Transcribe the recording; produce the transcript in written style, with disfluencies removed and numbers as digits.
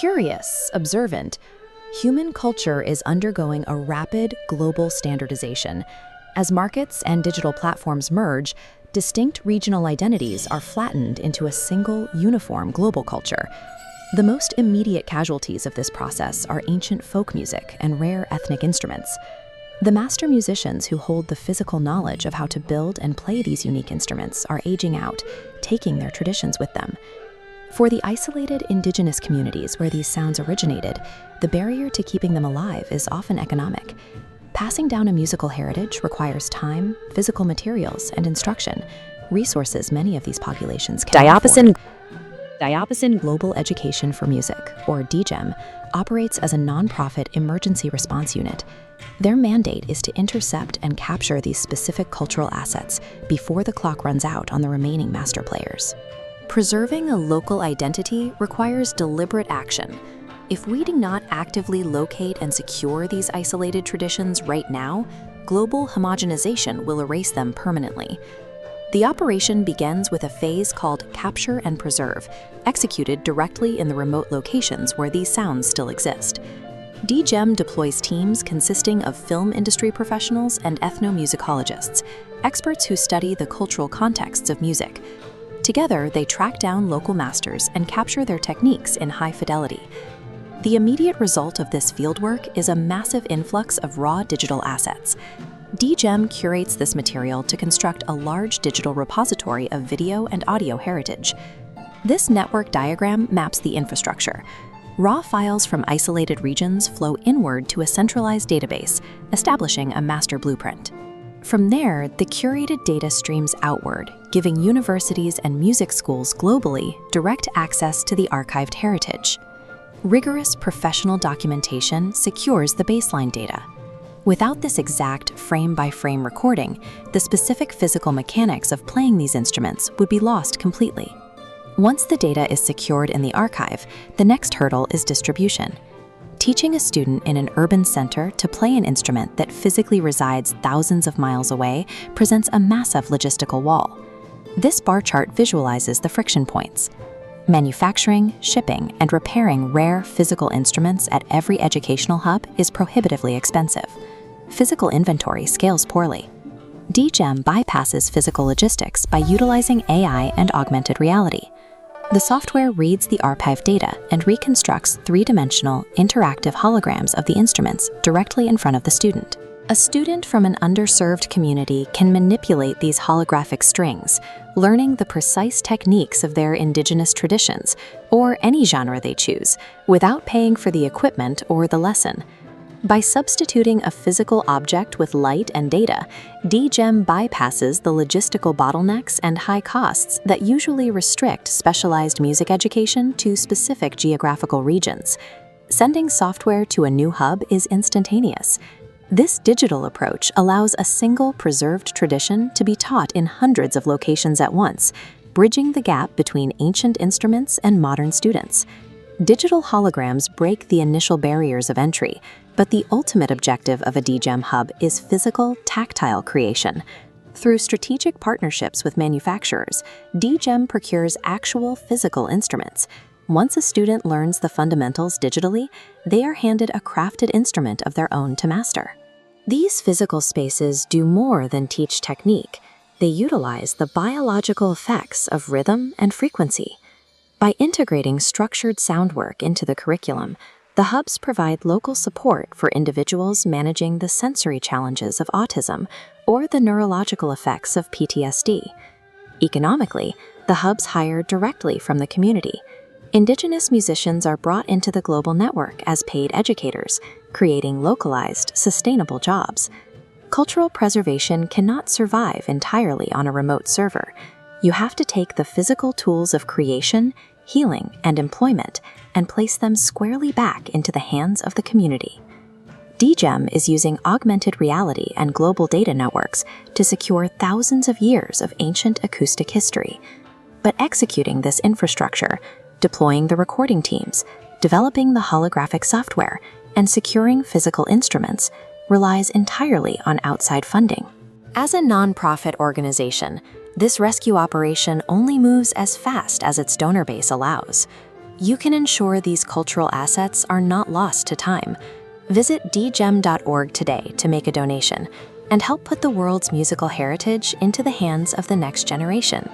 Curious, observant, human culture is undergoing a rapid global standardization. As markets and digital platforms merge, distinct regional identities are flattened into a single, uniform global culture. The most immediate casualties of this process are ancient folk music and rare ethnic instruments. The master musicians who hold the physical knowledge of how to build and play these unique instruments are aging out, taking their traditions with them. For the isolated indigenous communities where these sounds originated, the barrier to keeping them alive is often economic. Passing down a musical heritage requires time, physical materials, and instruction, resources many of these populations can't afford. Diapason Global Education for Music, or DGEM, operates as a nonprofit emergency response unit. Their mandate is to intercept and capture these specific cultural assets before the clock runs out on the remaining master players. Preserving a local identity requires deliberate action. If we do not actively locate and secure these isolated traditions right now, global homogenization will erase them permanently. The operation begins with a phase called Capture and Preserve, executed directly in the remote locations where these sounds still exist. DGEM deploys teams consisting of film industry professionals and ethnomusicologists, experts who study the cultural contexts of music. Together, they track down local masters and capture their techniques in high fidelity. The immediate result of this fieldwork is a massive influx of raw digital assets. DGEM curates this material to construct a large digital repository of video and audio heritage. This network diagram maps the infrastructure. Raw files from isolated regions flow inward to a centralized database, establishing a master blueprint. From there, the curated data streams outward, giving universities and music schools globally direct access to the archived heritage. Rigorous professional documentation secures the baseline data. Without this exact frame-by-frame recording, the specific physical mechanics of playing these instruments would be lost completely. Once the data is secured in the archive, the next hurdle is distribution. Teaching a student in an urban center to play an instrument that physically resides thousands of miles away presents a massive logistical wall. This bar chart visualizes the friction points. Manufacturing, shipping, and repairing rare physical instruments at every educational hub is prohibitively expensive. Physical inventory scales poorly. DGEM bypasses physical logistics by utilizing AI and augmented reality. The software reads the archive data and reconstructs three-dimensional, interactive holograms of the instruments directly in front of the student. A student from an underserved community can manipulate these holographic strings, learning the precise techniques of their indigenous traditions, or any genre they choose, without paying for the equipment or the lesson. By substituting a physical object with light and data, DGEM bypasses the logistical bottlenecks and high costs that usually restrict specialized music education to specific geographical regions. Sending software to a new hub is instantaneous. This digital approach allows a single preserved tradition to be taught in hundreds of locations at once, bridging the gap between ancient instruments and modern students. Digital holograms break the initial barriers of entry, but the ultimate objective of a DGEM hub is physical, tactile creation. Through strategic partnerships with manufacturers, DGEM procures actual physical instruments. Once a student learns the fundamentals digitally, they are handed a crafted instrument of their own to master. These physical spaces do more than teach technique. They utilize the biological effects of rhythm and frequency. By integrating structured sound work into the curriculum, the hubs provide local support for individuals managing the sensory challenges of autism or the neurological effects of PTSD. Economically, the hubs hire directly from the community. Indigenous musicians are brought into the global network as paid educators, creating localized, sustainable jobs. Cultural preservation cannot survive entirely on a remote server. You have to take the physical tools of creation, healing, and employment and place them squarely back into the hands of the community. DGEM is using augmented reality and global data networks to secure thousands of years of ancient acoustic history. But executing this infrastructure, deploying the recording teams, developing the holographic software, and securing physical instruments relies entirely on outside funding. As a nonprofit organization, this rescue operation only moves as fast as its donor base allows. you can ensure these cultural assets are not lost to time. Visit dgem.org today to make a donation and help put the world's musical heritage into the hands of the next generation.